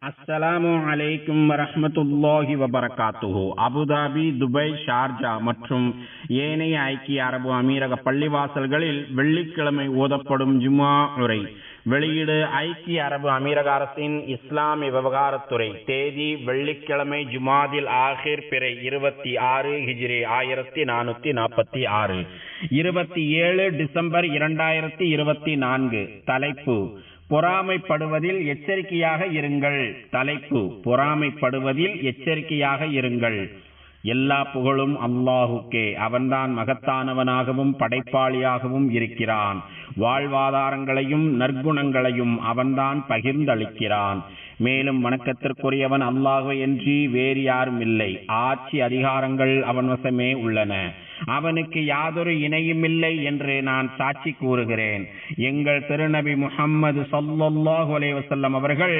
அஸ்ஸலாமு அலைக்கும் வரஹ்மத்துல்லாஹி வபரகாத்துஹு. அபுதாபி, துபாய், ஷார்ஜா மற்றும் ஏனைய ஐக்கிய அரபு அமீரக பள்ளிவாசல்களில் வெள்ளிக்கிழமை ஓதப்படும் ஜும்ஆ உரை. வெளியீடு ஐக்கிய அரபு அமீரக அரசின் இஸ்லாமிய விவகாரத்துறை. தேதி வெள்ளிக்கிழமை ஜுமாதில் ஆஹிர் பிறை 26 ஹிஜ்ரி 1446, 27 டிசம்பர் 2024. தலைப்பு: பொறாமைப்படுவதில் எச்சரிக்கையாக இருங்கள். தலைப்பு: பொறாமைப்படுவதில் எச்சரிக்கையாக இருங்கள். எல்லா புகழும் அல்லாஹுக்கே. அவன்தான் மகத்தானவனாகவும் படைப்பாளியாகவும் இருக்கிறான். வாழ்வாதாரங்களையும் நற்குணங்களையும் அவன்தான் பகிர்ந்தளிக்கிறான். மேலும் வணக்கத்திற்குரியவன் அல்லாஹ்வை அன்றி வேறு யாரும் இல்லை. ஆட்சி அதிகாரங்கள் அவன் வசமே உள்ளன. அவனுக்கு யாதொரு இணையும் இல்லை என்று நான் சாட்சி கூறுகிறேன். எங்கள் திருநபி முஹம்மது ஸல்லல்லாஹு அலைஹி வஸல்லம் அவர்கள்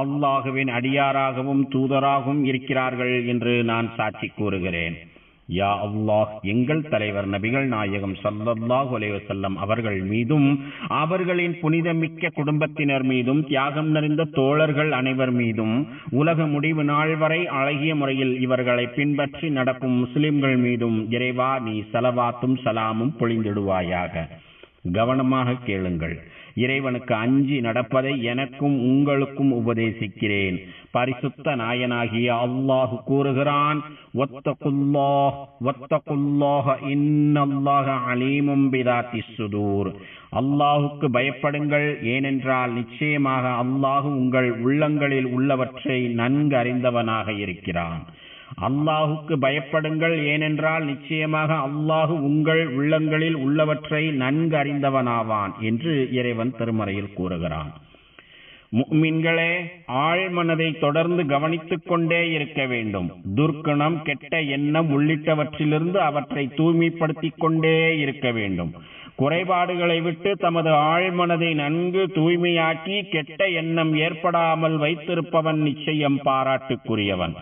அல்லாஹுவின் அடியாராகவும் தூதராகவும் இருக்கிறார்கள் என்று நான் சாட்சி கூறுகிறேன். யா அல்லாஹ், எங்கள் தலைவர் நபிகள் நாயகம் ஸல்லல்லாஹு அலைஹி வஸல்லம் அவர்கள் மீதும் அவர்களின் புனிதமிக்க குடும்பத்தினர் மீதும் தியாகம் நிறைந்த தோழர்கள் அனைவர் மீதும் உலக முடிவு நாள் வரை அழகிய முறையில் இவர்களை பின்பற்றி நடக்கும் முஸ்லிம்கள் மீதும் இறைவா நீ ஸலவாத்தும் சலாமும் பொழிந்திடுவாயாக. கவனமாக கேளுங்கள். இறைவனுக்கு அஞ்சி நடப்பதை எனக்கும் உங்களுக்கும் உபதேசிக்கிறேன். பரிசுத்த நாயனாகிய அல்லாஹ் கூறுகிறான், வத்தகுல்லாஹ் வத்தகுல்லாஹ இன்னல்லாஹ அலீமும் பிதாத்திஸ் சுதூர். அல்லாஹுக்கு பயப்படுங்கள், ஏனென்றால் நிச்சயமாக அல்லாஹ் உங்கள் உள்ளங்களில் உள்ளவற்றை நன்கு அறிந்தவனாக இருக்கிறான். அல்லாஹுக்கு பயப்படுங்கள், ஏனென்றால் நிச்சயமாக அல்லாஹு உங்கள் உள்ளங்களில் உள்ளவற்றை நன்கு அறிந்தவனாவான் என்று இறைவன் திருமறையில் கூறுகிறான். முஃமின்களே, ஆழ்மனதை தொடர்ந்து கவனித்துக் கொண்டே இருக்க வேண்டும். துர்க்குணம், கெட்ட எண்ணம் உள்ளிட்டவற்றிலிருந்து அவற்றை தூய்மைப்படுத்திக் கொண்டே இருக்க வேண்டும். குறைபாடுகளை விட்டு தமது ஆழ்மனதை நன்கு தூய்மையாக்கி கெட்ட எண்ணம் ஏற்படாமல் வைத்திருப்பவன் நிச்சயம் பாராட்டுக்குரியவன்.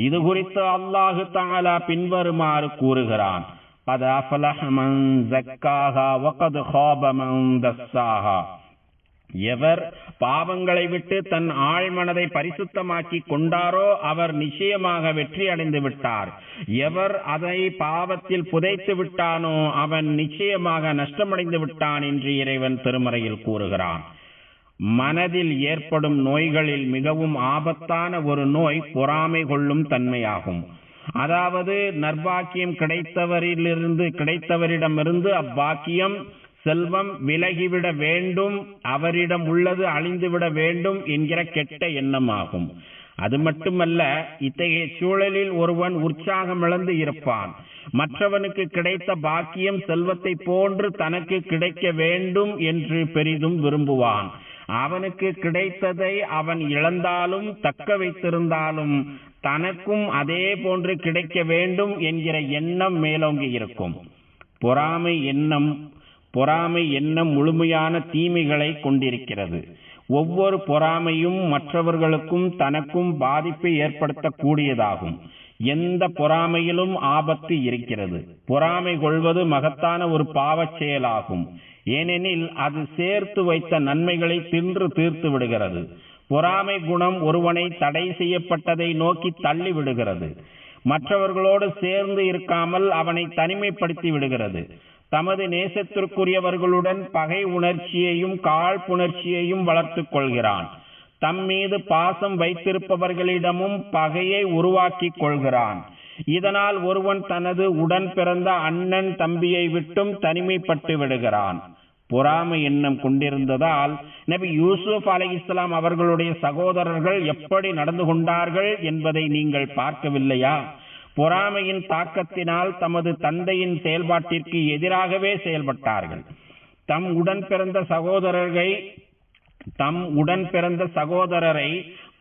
இது குறித்து அல்லாஹு தஆலா பின்வருமாறு கூறுகிறான், கத் அஃலஹ மன் ஸக்காஹா வ கத் ஹாப மன் தஸ்ஸாஹா. எவர் பாவங்களை விட்டு தன் ஆழ்மனதை பரிசுத்தமாக்கி கொண்டாரோ அவர் நிச்சயமாக வெற்றி அடைந்து விட்டார். எவர் அதை பாவத்தில் புதைத்து விட்டானோ அவன் நிச்சயமாக நஷ்டமடைந்து விட்டான் என்று இறைவன் திருமறையில் கூறுகிறான். மனதில் ஏற்படும் நோய்களில் மிகவும் ஆபத்தான ஒரு நோய் பொறாமை கொள்ளும் தன்மையாகும். அதாவது நற்பாக்கியம் கிடைத்தவரிடமிருந்து அவ்வாக்கியம், செல்வம் விலகிவிட வேண்டும், அவரிடம் உள்ளது அழிந்துவிட வேண்டும் என்கிற கெட்ட எண்ணமாகும். அது மட்டுமல்ல, இத்தகைய சூழலில் ஒருவன் உற்சாகம் இழந்து இருப்பான். மற்றவனுக்கு கிடைத்த பாக்கியம் செல்வத்தை போன்று தனக்கு கிடைக்க வேண்டும் என்று பெரிதும் விரும்புவான். அவனுக்கு கிடைத்ததை அவன் இழந்தாலும் தக்க வைத்திருந்தாலும் தனக்கும் அதே போன்று கிடைக்க வேண்டும் என்கிற எண்ணம் மேலோங்கி இருக்கும். பொறாமை எண்ணம் முழுமையான தீமைகளை கொண்டிருக்கிறது. ஒவ்வொரு பொறாமையும் மற்றவர்களுக்கும் தனக்கும் பாதிப்பை ஏற்படுத்தக்கூடியதாகும். எந்த பொறாமையிலும் ஆபத்து இருக்கிறது. பொறாமை கொள்வது மகத்தான ஒரு பாவச் செயலாகும். ஏனெனில் அது சேர்த்து வைத்த நன்மைகளை தின்று தீர்த்து விடுகிறது. பொறாமை குணம் ஒருவனை தடை செய்யப்பட்டதை நோக்கி தள்ளி விடுகிறது. மற்றவர்களோடு சேர்ந்து இருக்காமல் அவனை தனிமைப்படுத்தி விடுகிறது. தமது நேசத்திற்குரியவர்களுடன் பகை உணர்ச்சியையும் காழ்ப்புணர்ச்சியையும் வளர்த்துக் கொள்கிறான். தம் மீது பாசம் வைத்திருப்பவர்களிடமும் பகையை உருவாக்கி கொள்கிறான். இதனால் ஒருவன் தனது உடன் பிறந்த அண்ணன் தம்பியை விட்டும் தனிமைப்பட்டு விடுகிறான். பொறாமை எண்ணம் கொண்டிருந்ததால் நபி யூசுப் அலைஹிஸ்ஸலாம் அவர்களுடைய சகோதரர்கள் எப்படி நடந்து கொண்டார்கள் என்பதை நீங்கள் பார்க்கவில்லையா? பொறாமையின் தாக்கத்தினால் தமது தந்தையின் செயல்பாட்டிற்கு எதிராகவே செயல்பட்டார்கள். தம் உடன் பிறந்த சகோதரரை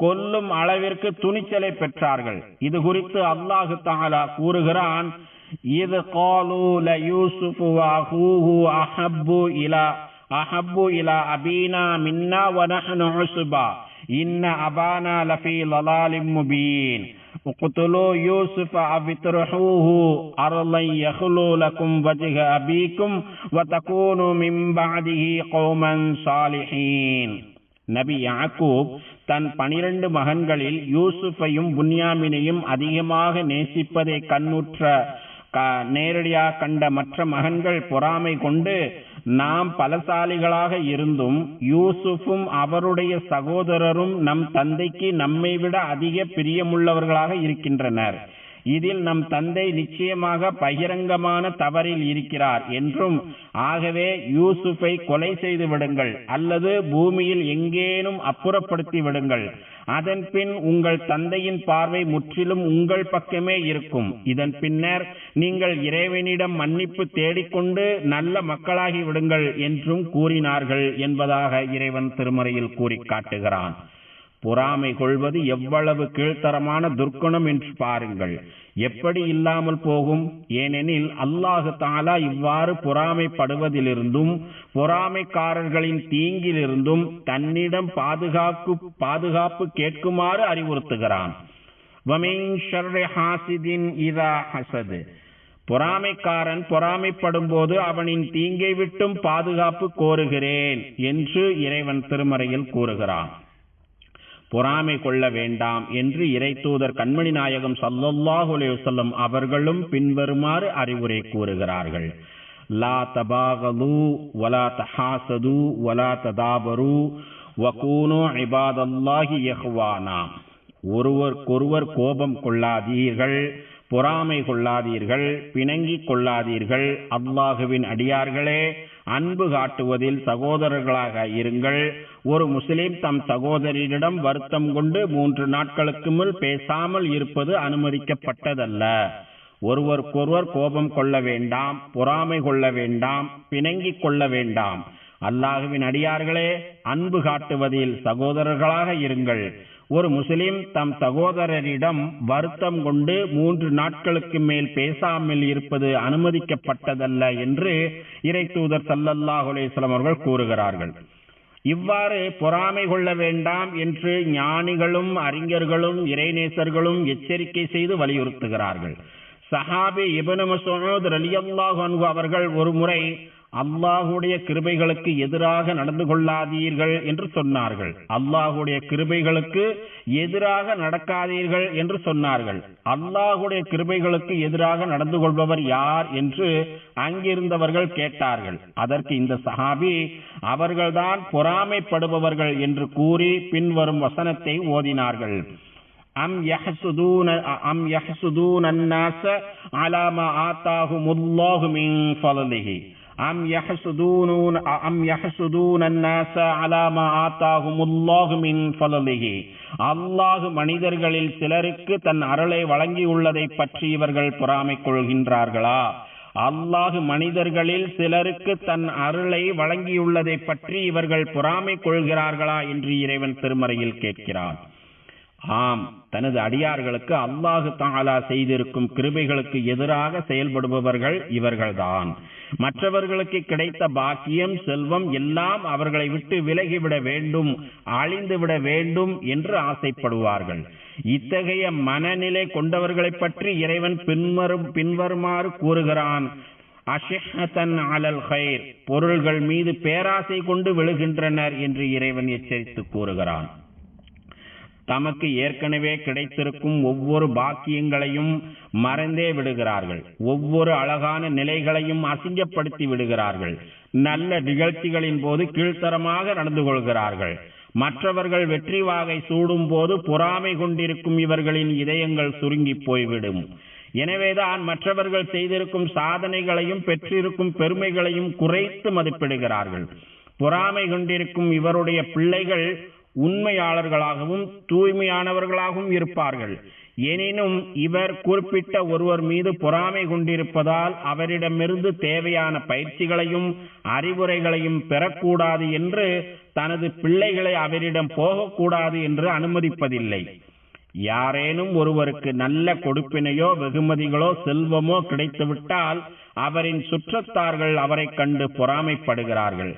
கொல்லும் அளவிற்கு துணிச்சலை பெற்றார்கள். இது குறித்து அல்லாஹு தஆலா கூறுகிறான், இது காலு லயூசுஃபு வ அஹூஹு அஹப்பு இலா அபீனா மின்னா வ நஹ்னு உஸ்பா இன்ன அபானா லஃபீ ளலாலிம் முபீன் உக்துலூ யூசுஃப அவ் இத்ரஹூஹு அர்லன் யஹ்லு லகும் வஜ்ஹ அபீக்கும் வ தகூனு மின் பஅதிஹி கௌமன் சாலிஹீன். நபி யாக்கூப் தன் 12 மகன்களில் யூசுஃபையும் புன்யாமினையும் அதிகமாக நேசிப்பதை நேரடியாக கண்ட மற்ற மகன்கள் பொறாமை கொண்டு, நாம் பலசாலிகளாக இருந்தும் யூசுஃபும் அவருடைய சகோதரரும் நம் தந்தைக்கு நம்மை விட அதிக பிரியமுள்ளவர்களாக இருக்கின்றனர். இதில் நம் தந்தை நிச்சயமாக பகிரங்கமான தவறில் இருக்கிறார் என்றும், ஆகவே யூசுஃபை கொலை செய்து விடுங்கள் அல்லது பூமியில் எங்கேனும் அப்புறப்படுத்தி விடுங்கள். அதன் பின் உங்கள் தந்தையின் பார்வை முற்றிலும் உங்கள் பக்கமே இருக்கும். இதன் பின்னர் நீங்கள் இறைவனிடம் மன்னிப்பு தேடிக்கொண்டு நல்ல மக்களாகி விடுங்கள் என்றும் கூறினார்கள் என்பதாக இறைவன் திருமறையில் கூறி காட்டுகிறான். பொறாமை கொள்வது எவ்வளவு கீழ்த்தரமான துர்க்குணம் என்று பாருங்கள். எப்படி இல்லாமல் போகும்? ஏனெனில் அல்லாஹு தஆலா இவ்வாறு பொறாமைப்படுவதிலிருந்தும் பொறாமைக்காரர்களின் தீங்கிலிருந்தும் தன்னிடம் பாதுகாப்பு கேட்குமாறு அறிவுறுத்துகிறான். வமின் ஷர்ரி ஹாசிதின் இதா ஹஸத், பொறாமைக்காரன் பொறாமைப்படும் போது அவனின் தீங்கை விட்டும் பாதுகாப்பு கோருகிறேன் என்று இறைவன் திருமறையில் கூறுகிறான். பொறாமை கொள்ள வேண்டாம் என்று இறைத்தூதர் கண்மணி நாயகம் ஸல்லல்லாஹு அலைஹி வஸல்லம் அவர்களும் பின்வருமாறு அறிவுரை கூறுகிறார்கள். லா தபாகது வலா தஹாசது வலா ததாபரு வகூனு இபாதல்லாஹி இஹ்வானா. ஒருவருக்கொருவர் கோபம் கொள்ளாதீர்கள், பொறாமை கொள்ளாதீர்கள், பிணங்கிக் கொள்ளாதீர்கள். அல்லாஹுவின் அடியார்களே, அன்பு காட்டுவதில் சகோதரர்களாக இருங்கள். ஒரு முஸ்லிம் தம் சகோதரரிடம் வருத்தம் கொண்டு 3 நாட்களுக்கு மேல் பேசாமல் இருப்பது அனுமதிக்கப்பட்டதல்ல. ஒருவருக்கொருவர் கோபம் கொள்ள வேண்டாம், பொறாமை கொள்ள வேண்டாம், பிணங்கிக் கொள்ள வேண்டாம். அல்லாஹுவின் அடியார்களே, அன்பு காட்டுவதில் சகோதரர்களாக இருங்கள். ஒரு முஸ்லிம் தம் சகோதரரிடம் வருத்தம் கொண்டு 3 நாட்களுக்கு மேல் பேசாமல் இருப்பது அனுமதிக்கப்பட்டதல்ல என்று இறைத்தூதர் ஸல்லல்லாஹு அலைஹி வஸல்லம் அவர்கள் கூறுகிறார்கள். இவ்வாறு பொறாமை கொள்ள வேண்டாம் என்று ஞானிகளும் அறிஞர்களும் இறைநேசர்களும் எச்சரிக்கை செய்து வலியுறுத்துகிறார்கள். சஹாபி இப்னு மஸ்ஊத் ரலியல்லாஹு அன்ஹு அவர்கள் ஒரு முறை அல்லாஹுடைய கிருபைகளுக்கு எதிராக நடந்து கொள்ளாதீர்கள் என்று சொன்னார்கள். அல்லாஹுடைய கிருபைகளுக்கு எதிராக நடக்காதீர்கள் என்று சொன்னார்கள். அல்லாஹுடைய கிருபைகளுக்கு எதிராக நடந்து கொள்பவர் யார் என்று அங்கிருந்தவர்கள் கேட்டார்கள். அதற்கு இந்த சஹாபி, அவர்கள்தான் பொறாமைப்படுபவர்கள் என்று கூறி பின்வரும் வசனத்தை ஓதினார்கள். அம் யஹ்சுதூன அன்னாஸ அலா மா ஆதாஹுமுல்லாஹு மின் ஃபضலிஹி அம் யஹ்சுதூன அன்னாஸ அலா மா ஆதாஹுமுல்லாஹு மின் ஃபضலிஹி. அல்லாஹ் மனிதர்களில் சிலருக்கு தன் அருளை வழங்கியுள்ளதை பற்றி இவர்கள் பொறாமை கொள்கின்றார்களா? அல்லாஹ் மனிதர்களில் சிலருக்கு தன் அருளை வழங்கியுள்ளதை பற்றி இவர்கள் பொறாமை கொள்கிறார்களா என்று இறைவன் திருமறையில் கேட்கிறான். ஆம், தனது அடியார்களுக்கு அல்லாஹு தஆலா செய்திருக்கும் கிருபைகளுக்கு எதிராக செயல்படுபவர்கள் இவர்கள்தான். மற்றவர்களுக்கு கிடைத்த பாக்கியம், செல்வம் எல்லாம் அவர்களை விட்டு விலகிவிட வேண்டும், அழிந்துவிட வேண்டும் என்று ஆசைப்படுவார்கள். இத்தகைய மனநிலை கொண்டவர்களை பற்றி இறைவன் பின்வருமாறு கூறுகிறான். அஷஹ்தன் அலல் கைர், பொருள்கள் மீது பேராசை கொண்டு விழுகின்றனர் என்று இறைவன் எச்சரித்து கூறுகிறான். தமக்கு ஏற்கனவே கிடைத்திருக்கும் ஒவ்வொரு பாக்கியங்களையும் மறந்தே விடுகிறார்கள். ஒவ்வொரு அழகான நிலைகளையும் அசிங்கப்படுத்தி விடுகிறார்கள். நல்ல நிகழ்ச்சிகளின் போது கீழ்த்தரமாக நடந்து கொள்கிறார்கள். மற்றவர்கள் வெற்றி வாகை சூடும் போது பொறாமை கொண்டிருக்கும் இவர்களின் இதயங்கள் சுருங்கி போய்விடும். எனவேதான் மற்றவர்கள் செய்திருக்கும் சாதனைகளையும் பெற்றிருக்கும் பெருமைகளையும் குறைத்து மதிப்பிடுகிறார்கள். பொறாமை கொண்டிருக்கும் இவருடைய பிள்ளைகள் உண்மையாளர்களாகவும் தூய்மையானவர்களாகவும் இருப்பார்கள். எனினும் இவர் குறிப்பிட்ட ஒருவர் மீது பொறாமை கொண்டிருப்பதால் அவரிடமிருந்து தேவையான பயிற்சிகளையும் அறிவுரைகளையும் பெறக்கூடாது என்று, தனது பிள்ளைகளை அவரிடம் போகக்கூடாது என்று அனுமதிப்பதில்லை. யாரேனும் ஒருவருக்கு நல்ல கொடுப்பினையோ வெகுமதிகளோ செல்வமோ கிடைத்துவிட்டால் அவரின் சுற்றத்தார்கள் அவரை கண்டு பொறாமைப்படுகிறார்கள்.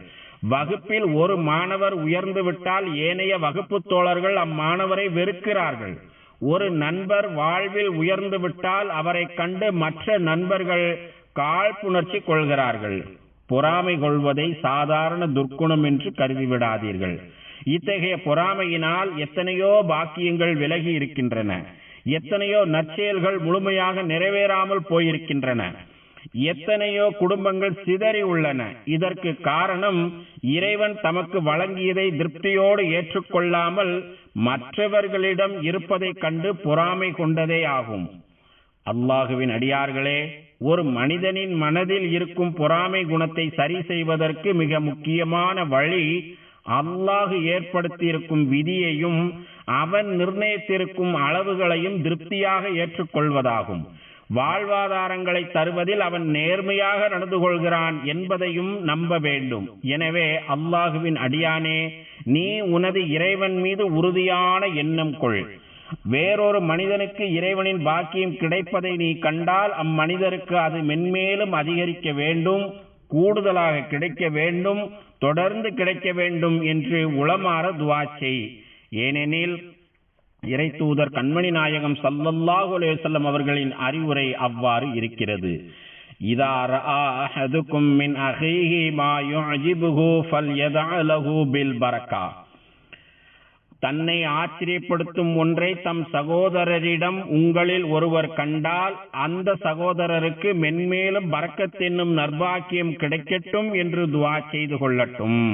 வகுப்பில் ஒரு மாணவர் உயர்ந்து விட்டால் ஏனைய வகுப்பு தோழர்கள் அம்மாணவரை வெறுக்கிறார்கள். ஒரு நண்பர் வாழ்வில் உயர்ந்து விட்டால் அவரை கண்டு மற்ற நண்பர்கள் காழ்ப்புணர்ச்சி கொள்கிறார்கள். பொறாமை கொள்வதை சாதாரண துர்க்குணம் என்று கருதிவிடாதீர்கள். இத்தகைய பொறாமையினால் எத்தனையோ பாக்கியங்கள் விலகி இருக்கின்றன, எத்தனையோ நற்செயல்கள் முழுமையாக நிறைவேறாமல் போயிருக்கின்றன, எத்தனையோ குடும்பங்கள் சிதறி உள்ளன. இதற்கு காரணம் இறைவன் தமக்கு வழங்கியதை திருப்தியோடு ஏற்றுக்கொள்ளாமல் மற்றவர்களிடம் இருப்பதை கண்டு பொறாமை கொண்டதே ஆகும். அல்லாஹுவின் அடியார்களே, ஒரு மனிதனின் மனதில் இருக்கும் பொறாமை குணத்தை சரி செய்வதற்கு மிக முக்கியமான வழி அல்லாஹ் ஏற்படுத்தியிருக்கும் விதியையும் அவன் நிர்ணயித்திருக்கும் அளவுகளையும் திருப்தியாக ஏற்றுக்கொள்வதாகும். வாழ்வாதாரங்களை தருவதில் அவன் நேர்மையாக நடந்து கொள்கிறான் என்பதையும் நம்ப வேண்டும். எனவே அல்லாஹுவின் அடியானே, நீ உனது இறைவன் மீது உறுதியான எண்ணம் கொள். வேறொரு மனிதனுக்கு இறைவனின் பாக்கியம் கிடைப்பதை நீ கண்டால் அம்மனிதருக்கு அது மென்மேலும் அதிகரிக்க வேண்டும், கூடுதலாக கிடைக்க வேண்டும், தொடர்ந்து கிடைக்க வேண்டும் என்று உளமாற துஆ செய். ஏனெனில் இறை தூதர் கண்மணி நாயகம் ஸல்லல்லாஹு அலைஹி வஸல்லம் அவர்களின் அறிவுரை அவ்வாறு இருக்கிறது. இதா ரஆ அஹதுக்கும் மின் அஹீஹி மா யுஜிபுஹு ஃபல்யதஅ லஹு பில் பரக்கா. தன்னை ஆச்சரியப்படுத்தும் ஒன்றை தம் சகோதரரிடம் உங்களில் ஒருவர் கண்டால் அந்த சகோதரருக்கு மென்மேலும் பரக்கத் என்னும் நற்பாக்கியம் கிடைக்கட்டும் என்று துஆ செய்து கொள்ளட்டும்.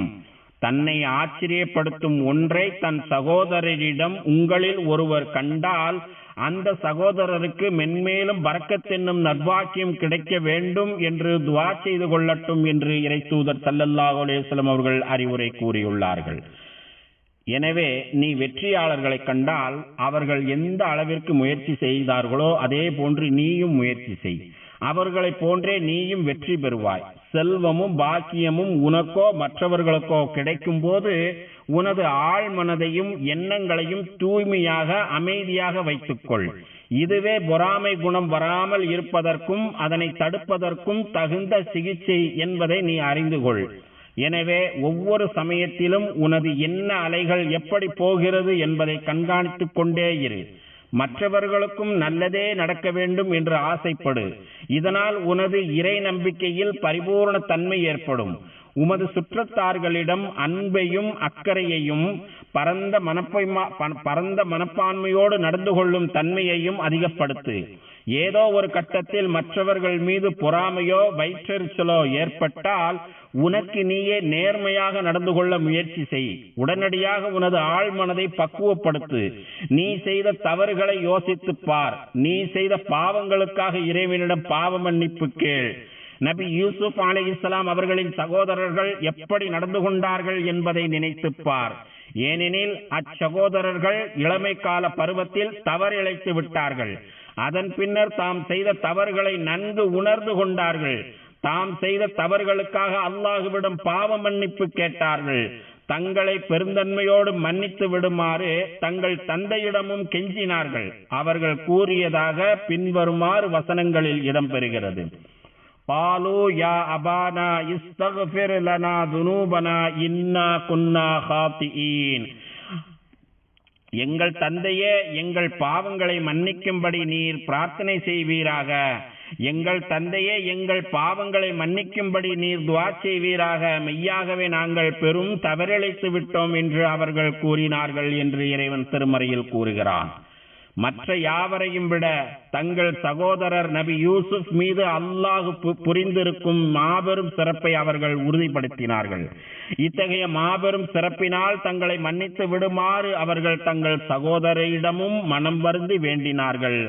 தன்னை ஆச்சரியப்படுத்தும் ஒன்றை தன் சகோதரரிடம் உங்களில் ஒருவர் கண்டால் அந்த சகோதரருக்கு மென்மேலும் பரக்கத் என்னும் நற்பாக்கியம் கிடைக்க வேண்டும் என்று துஆ செய்து கொள்ளட்டும் என்று இறை தூதர் ஸல்லல்லாஹு அலைஹி வஸல்லம் அவர்கள் அறிவுரை கூறியுள்ளார்கள். எனவே நீ வெற்றியாளர்களை கண்டால் அவர்கள் எந்த அளவிற்கு முயற்சி செய்தார்களோ அதே போன்று நீயும் முயற்சி செய். அவர்களை போன்றே நீயும் வெற்றி பெறுவாய். செல்வமும் பாக்கியமும் உனக்கோ மற்றவர்களுக்கோ கிடைக்கும் போது உனது ஆழ் மனதையும் எண்ணங்களையும் தூய்மையாக அமைதியாக வைத்துக்கொள். இதுவே பொறாமை குணம் வராமல் இருப்பதற்கும் அதனை தடுப்பதற்கும் தகுந்த சிகிச்சை என்பதை நீ அறிந்து கொள். எனவே ஒவ்வொரு சமயத்திலும் உனது எண்ண அலைகள் எப்படி போகிறது என்பதை கண்காணித்துக் கொண்டே இரு. மற்றவர்களுக்கும் நல்லதே நடக்க வேண்டும் என்று ஆசைப்படு. இதனால் உனது இறை நம்பிக்கையில் பரிபூர்ண தன்மை ஏற்படும். உமது சுற்றத்தார்களிடம் அன்பையும் அக்கறையையும் பரந்த மனப்பான்மையோடு நடந்து கொள்ளும் தன்மையையும் அதிகப்படுத்து. ஏதோ ஒரு கட்டத்தில் மற்றவர்கள் மீது பொறாமையோ வயிற்றெரிச்சலோ ஏற்பட்டால் உனக்கு நீயே நேர்மையாக நடந்து கொள்ள முயற்சி செய். உடனடியாக உனது ஆழ் மனதை பக்குவப்படுத்து. நீ செய்த தவறுகளை யோசித்துப் பார். நீ செய்த பாவங்களுக்காக இறைவனிடம் பாவ மன்னிப்பு கேள். நபி யூசுப் அலைஹிஸ்ஸலாம் அவர்களின் சகோதரர்கள் எப்படி நடந்து கொண்டார்கள் என்பதை நினைத்துப் பார். ஏனெனில் அச்சகோதரர்கள் இளமை கால பருவத்தில் தவறிழைத்து விட்டார்கள். அதன் பின்னர் தாம் செய்த தவறுகளை நன்கு உணர்ந்து கொண்டார்கள். தாம் செய்த தவறுகளுக்காக அல்லாஹ்விடம் பாவ மன்னிப்பு கேட்டார்கள். தங்களை பெருந்தன்மையோடு மன்னித்து விடுமாறு தங்கள் தந்தையிடமும் கெஞ்சினார்கள். அவர்கள் கூறியதாக பின்வருமாறு வசனங்களில் இடம்பெறுகிறது. قالوا يا أبانا استغفر لنا ذنوبنا إنا كنا خاطئين. எங்கள் தந்தையே, எங்கள் பாவங்களை மன்னிக்கும்படி நீர் பிரார்த்தனை செய்வீராக. எங்கள் தந்தையே, எங்கள் பாவங்களை மன்னிக்கும்படி நீர் துஆ செய்வீராக. மெய்யாகவே நாங்கள் பெரும் தவறிழைத்து விட்டோம் என்று அவர்கள் கூறினார்கள் என்று இறைவன் திருமறையில் கூறுகிறான். மற்ற யாவரையும் விட தங்கள் சகோதரர் நபி யூசுப் மீது அல்லாஹ் புரிந்திருக்கும் மாபெரும் சிறப்பை அவர்கள் உறுதிப்படுத்தினார்கள். இத்தகைய மாபெரும் சிறப்பினால் தங்களை மன்னித்து விடுமாறு அவர்கள் தங்கள் சகோதரிடமும் மனம் வருந்தி வேண்டினார்கள்.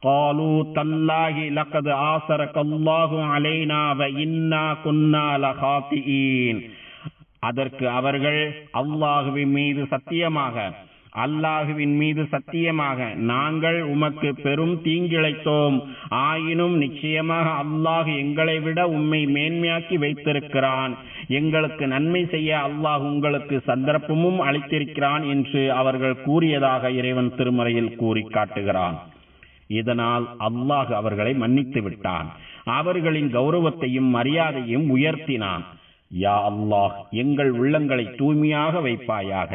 قالوا تالله لقد آثرك الله علينا وإنا كنا لخاطئين. அதற்கு அவர்கள் அல்லாஹ்வின் மீது சத்தியமாக, அல்லாஹுவின் மீது சத்தியமாக நாங்கள் உமக்கு பெரும் தீங்கிழைத்தோம். ஆயினும் நிச்சயமாக அல்லாஹ் எங்களை விட உம்மை மேன்மையாக்கி வைத்திருக்கிறான். எங்களுக்கு நன்மை செய்ய அல்லாஹ் உங்களுக்கு சந்தர்ப்பமும் அளித்திருக்கிறான் என்று அவர்கள் கூறியதாக இறைவன் திருமறையில் கூறி காட்டுகிறான். இதனால் அல்லாஹ் அவர்களை மன்னித்து விட்டான். அவர்களின் கௌரவத்தையும் மரியாதையும் உயர்த்தினான். யா அல்லாஹ், எங்கள் உள்ளங்களை தூய்மையாக வைப்பாயாக.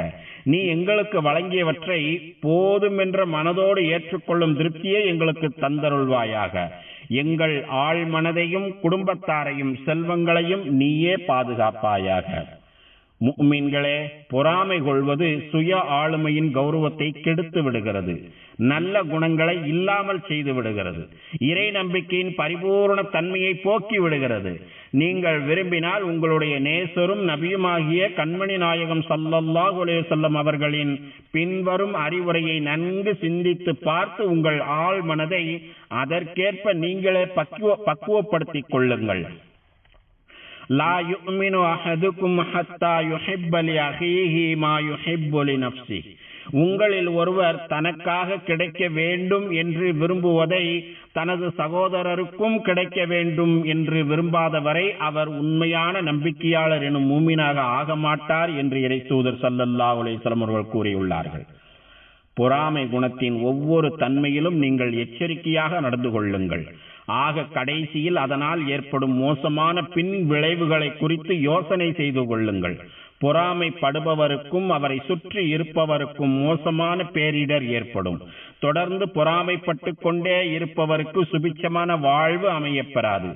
நீ எங்களுக்கு வழங்கியவற்றை போதும் என்ற மனதோடு ஏற்றுக்கொள்ளும் திருப்தியை எங்களுக்கு தந்தருள்வாயாக. எங்கள் ஆழ் மனதையும் குடும்பத்தாரையும் செல்வங்களையும் நீயே பாதுகாப்பாயாக. முஃமின்களே, பொறாமை கொள்வது சுய ஆளுமையின் கௌரவத்தை கெடுத்து விடுகிறது, நல்ல குணங்களை இல்லாமல் செய்து விடுகிறது, இறை நம்பிக்கையின் பரிபூர்ண தன்மையை போக்கி விடுகிறது. நீங்கள் விரும்பினால் உங்களுடைய நேசரும் நபியுமாகிய கண்மணி நாயகம் ஸல்லல்லாஹு அலைஹி வஸல்லம் அவர்களின் பின்வரும் அறிவுரையை நன்கு சிந்தித்து பார்த்து உங்கள் ஆழ் மனதை அதற்கேற்ப நீங்களே பக்குவப்படுத்திக் கொள்ளுங்கள். லா யுமினு அஹதுக்கும் ஹத்தா யுஹிப்ப லி அஹீஹி மா யுஹிப்பு லி நஃப்ஸிஹி. உங்களில் ஒருவர் தனக்காக கிடைக்க வேண்டும் என்று விரும்புவதை தனது சகோதரருக்கும் கிடைக்க வேண்டும் என்று விரும்பாதவரை அவர் உண்மையான நம்பிக்கையாளர் எனும் மூமினாக ஆக மாட்டார் என்று இறை தூதர் ஸல்லல்லாஹு அலைஹி வஸல்லம் அவர்கள் கூறியுள்ளார்கள். பொறாமை குணத்தின் ஒவ்வொரு தன்மையிலும் நீங்கள் எச்சரிக்கையாக நடந்து கொள்ளுங்கள். ஆக கடைசியில் அதனால் ஏற்படும் மோசமான பின் விளைவுகளை குறித்து யோசனை செய்து கொள்ளுங்கள். பொறாமைப்படுபவருக்கும் அவரை சுற்றி இருப்பவருக்கும் மோசமான பேரிடர் ஏற்படும். தொடர்ந்து பொறாமைப்பட்டு கொண்டே இருப்பவருக்கு சுபிட்சமான வாழ்வு அமையப்பெறாது.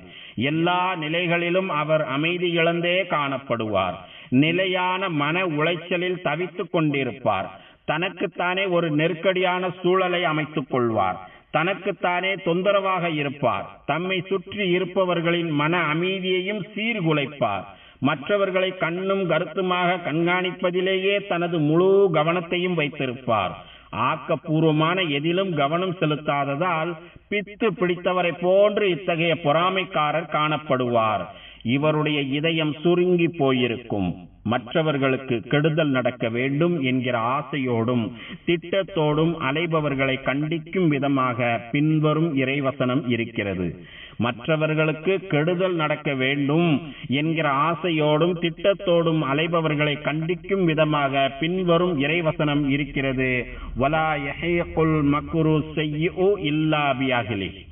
எல்லா நிலைகளிலும் அவர் அமைதி இழந்தே காணப்படுவார். நிலையான மன உளைச்சலில் தவித்துக் கொண்டிருப்பார். தனக்குத்தானே ஒரு நெருக்கடியான சூழலை அமைத்துக் கொள்வார். தனக்குத்தானே தொந்தரவாக இருப்பார். தம்மை சுற்றி இருப்பவர்களின் மன அமைதியையும் சீர்குலைப்பார். மற்றவர்களை கண்ணும் கருத்துமாக கண்காணிப்பதிலேயே தனது முழு கவனத்தையும் வைத்திருப்பார். ஆக்கப்பூர்வமான எதிலும் கவனம் செலுத்தாததால் பித்து பிடித்தவரை போன்று இத்தகைய பொறாமைக்காரர் காணப்படுவார். இவருடைய இதயம் சுருங்கி போயிருக்கும். மற்றவர்களுக்கு கெடுதல் நடக்க வேண்டும் என்கிற ஆசையோடும் திட்டத்தோடும் அலைபவர்களை கண்டிக்கும் விதமாக பின்வரும் இறைவசனம் இருக்கிறது. மற்றவர்களுக்கு கெடுதல் நடக்க வேண்டும் என்கிற ஆசையோடும் திட்டத்தோடும் அலைபவர்களை கண்டிக்கும் விதமாக பின்வரும் இறைவசனம் இருக்கிறது. வலா யஹீகுல் மக்ரு ஸய்யிஉ இல்லா பிஅஹ்லிஹி.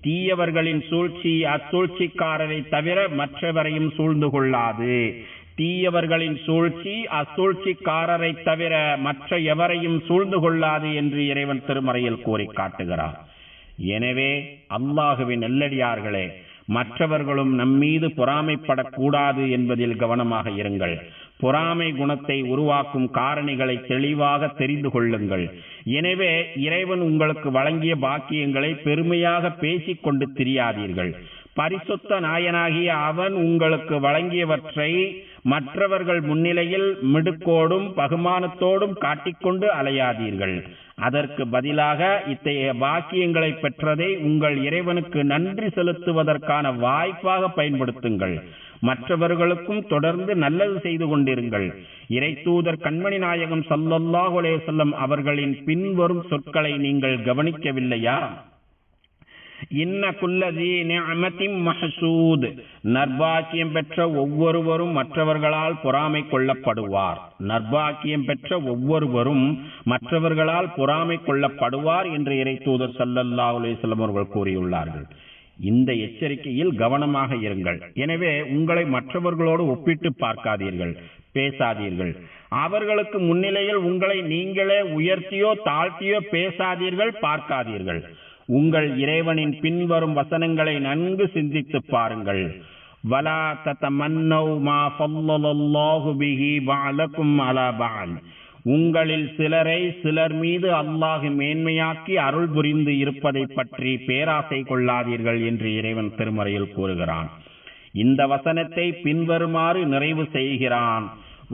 தீயவர்களின் சூழ்ச்சி அச்சூழ்ச்சிக்காரரை தவிர மற்றவரையும் சூழ்ந்து கொள்ளாது. தீயவர்களின் சூழ்ச்சி அச்சூழ்ச்சிக்காரரை தவிர மற்ற எவரையும் சூழ்ந்து கொள்ளாது என்று இறைவன் திருமறையில் கூறி காட்டுகிறார். எனவே அல்லாஹுவின் நல்லடியார்களே, மற்றவர்களும் நம்மீது பொறாமைப்படக்கூடாது என்பதில் கவனமாக இருங்கள். பொறாமை குணத்தை உருவாக்கும் காரணிகளை தெளிவாக தெரிந்து கொள்ளுங்கள். எனவே இறைவன் உங்களுக்கு வழங்கிய பாக்கியங்களை பெருமையாக பேசிக்கொண்டு திரியாதீர்கள். பரிசுத்த நாயனாகிய அவன் உங்களுக்கு வழங்கியவற்றை மற்றவர்கள் முன்னிலையில் மிடுக்கோடும் பகுமானத்தோடும் காட்டிக்கொண்டு அலையாதீர்கள். அதற்கு பதிலாக இத்தகைய பாக்கியங்களை பெற்றதை உங்கள் இறைவனுக்கு நன்றி செலுத்துவதற்கான வாய்ப்பாக பயன்படுத்துங்கள். மற்றவர்களுக்கும் தொடர்ந்து நல்லது செய்து கொண்டிருங்கள். இறை தூதர் கண்மணி நாயகம் ஸல்லல்லாஹு அலைஹி வஸல்லம் அவர்களின் பின்வரும் சொற்களை நீங்கள் கவனிக்கவில்லையா? இன்ன குல்லதி நிஅமத்தின் மஹ்சூத். நற்பாக்கியம் பெற்ற ஒவ்வொருவரும் மற்றவர்களால் பொறாமை கொள்ளப்படுவார். நற்பாக்கியம் பெற்ற ஒவ்வொருவரும் மற்றவர்களால் பொறாமை கொள்ளப்படுவார் என்று இறை தூதர் ஸல்லல்லாஹு அலைஹி வஸல்லம் அவர்கள் கூறியுள்ளார்கள். இந்த எச்சரிக்கையில் கவனமாக இருங்கள். எனவே உங்களை மற்றவர்களோடு ஒப்பிட்டு பார்க்காதீர்கள், பேசாதீர்கள். அவர்களுக்கு முன்னிலையில் உங்களை நீங்களே உயர்த்தியோ தாழ்த்தியோ பேசாதீர்கள், பார்க்காதீர்கள். உங்கள் இறைவனின் பின்வரும் வசனங்களை நன்கு சிந்தித்து பாருங்கள். வலா ததமன்னௌ மா ஃபல்லல்லாஹு பிஹி பஅலக்கும் அலா பஅல். உங்களில் சிலரை சிலர் மீது அல்லாஹ் மேன்மையாக்கி அருள் புரிந்து இருப்பதை பற்றி பேராசை கொள்ளாதீர்கள் என்று இறைவன் திருமறையில் கூறுகிறான். இந்த வசனத்தை பின்வருமாறு நிறைவு செய்கிறான்.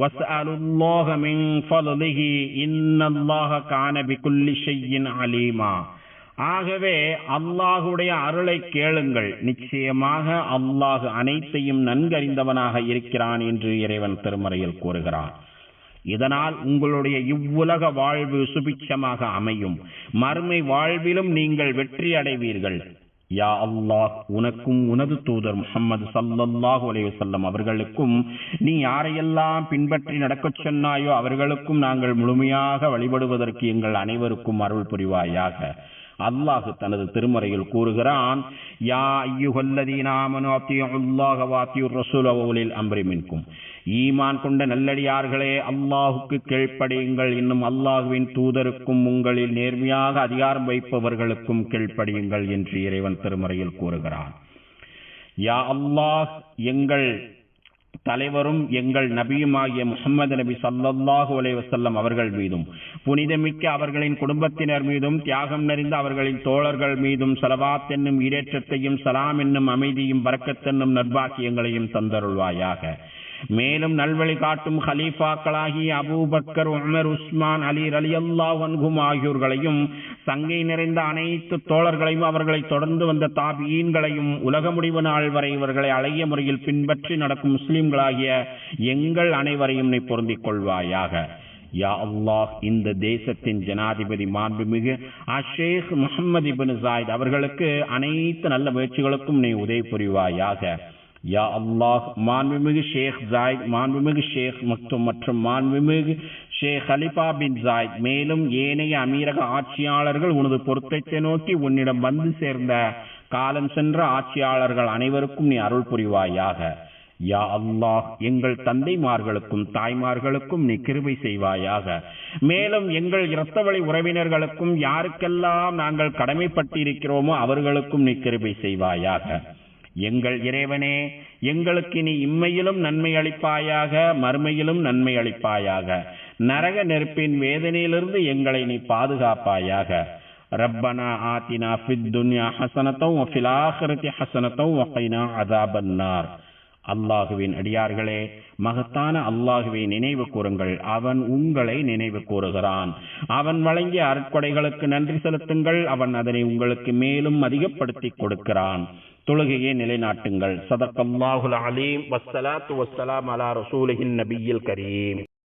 வஸ்அலுல்லாஹ மின் ஃபضலிஹி இன்னல்லாஹ கான பிகுல்லி ஷைஇன் அலீமா. ஆகவே அல்லாஹுடைய அருளை கேளுங்கள், நிச்சயமாக அல்லாஹ் அனைத்தையும் நன்கறிந்தவனாக இருக்கிறான் என்று இறைவன் திருமறையில் கூறுகிறான். இதனால் உங்களுடைய இவ்வுலக வாழ்வு சுபிட்சமாக அமையும். மறுமை வாழ்விலும் நீங்கள் வெற்றி அடைவீர்கள். யா அல்லாஹ், உனக்கும் உனது தூதர் முஹம்மது ஸல்லல்லாஹு அலைஹி வஸல்லம் அவர்களுக்கும் நீ யாரையெல்லாம் பின்பற்றி நடக்கச் சொன்னாயோ அவர்களுக்கும் நாங்கள் முழுமையாக வழிபடுவதற்கு எங்கள் அனைவருக்கும் அருள் புரிவாயாக. அல்லாஹ் தனது திருமறையில் கூறுகிறான். யா அய்யுஹல்லதீன ஆமனு அத்தியுல்லாஹ வ அத்தியுர் ரசூல வ உலில் அம்ரி மின்கும். ஈமான் கொண்ட நல்லடியார்களே, அல்லாஹுக்கு கீழ்ப்படியுங்கள், இன்னும் அல்லாஹுவின் தூதருக்கும் உங்களில் நேர்மையாக அதிகாரம் வைப்பவர்களுக்கும் கீழ்ப்படியுங்கள் என்று இறைவன் திருமறையில் கூறுகிறான். யா அல்லாஹ், எங்கள் தலைவரும் எங்கள் நபியுமாகிய முஹம்மது நபி ஸல்லல்லாஹு அலைஹி வஸல்லம் அவர்கள் மீதும் புனிதமிக்க அவர்களின் குடும்பத்தினர் மீதும் தியாகம் நிறைந்த அவர்களின் தோழர்கள் மீதும் ஸலவாத் என்னும் ஈடேற்றத்தையும் சலாம் என்னும் அமைதியும் பரக்கத் என்னும் நற்பாக்கியங்களையும் தந்தருள்வாயாக. மேலும் நல்வழி காட்டும் ஹலீஃபாக்களாகிய அபூபக்கர், உமர், உஸ்மான், அலி ரலியல்லாஹு அன்ஹும் ஆகியோர்களையும் சங்கை நிறைந்த அனைத்து தோழர்களையும் அவர்களை தொடர்ந்து வந்த தாபியீன்களையும் உலக முடிவு நாள் வரை இவர்களை அழகிய முறையில் பின்பற்றி நடக்கும் முஸ்லிம்களாகிய எங்கள் அனைவரையும் நீ பொருந்திக் கொள்வாயாக. யா அல்லாஹ், இந்த தேசத்தின் ஜனாதிபதி மாண்புமிகு ஷேக் முஹம்மது இப்னு ஜாயித் அவர்களுக்கு அனைத்து நல்ல முயற்சிகளுக்கும் நீ உதவி புரிவாயாக. யா அல்லாஹ், மாண்புமிகு ஷேக் ஜாயித், மாண்புமிகு ஷேக் மக்தும் மற்றும் மாண்புமிகு ஷேக் ஹலிஃபா பின் ஜாயித் மேலும் ஏனைய அமீரக ஆட்சியாளர்கள் உனது பொருத்தத்தை நோக்கி உன்னிடம் வந்து சேர்ந்த காலம் சென்ற ஆட்சியாளர்கள் அனைவருக்கும் நீ அருள் புரிவாயாக. யா அல்லாஹ், எங்கள் தந்தைமார்களுக்கும் தாய்மார்களுக்கும் நீ கிருபை செய்வாயாக. மேலும் எங்கள் இரத்த வழி உறவினர்களுக்கும் யாருக்கெல்லாம் நாங்கள் கடமைப்பட்டிருக்கிறோமோ அவர்களுக்கும் நீ கிருபை செய்வாயாக. எங்கள் இறைவனே, எங்களுக்கு நீ இம்மையிலும் நன்மை அளிப்பாயாக, மறுமையிலும் நன்மை அளிப்பாயாக. நரக நெருப்பின் வேதனையிலிருந்து எங்களை நீ பாதுகாப்பாயாக. ரப்பனா ஆத்தினா ஃபித் துன்யா ஹஸனத்தன் வ ஃபில் ஆখিরাতি ஹஸனத்தன் வ கினா அஸாபன்னார். அல்லாஹுவின் அடியார்களே, மகத்தான அல்லாஹுவை நினைவு கூறுங்கள், அவன் உங்களை நினைவு கூறுகிறான். அவன் வழங்கிய அருட்கொடைகளுக்கு நன்றி செலுத்துங்கள், அவன் அதனை உங்களுக்கு மேலும் அதிகப்படுத்தி கொடுக்கிறான். தொழுகையை நிலைநாட்டுங்கள். ஸதகல்லாஹுல் அலீம். வஸ்ஸலாத்து வஸ்ஸலாம் அலா ரசூலிஹின் நபியில் கரீம்.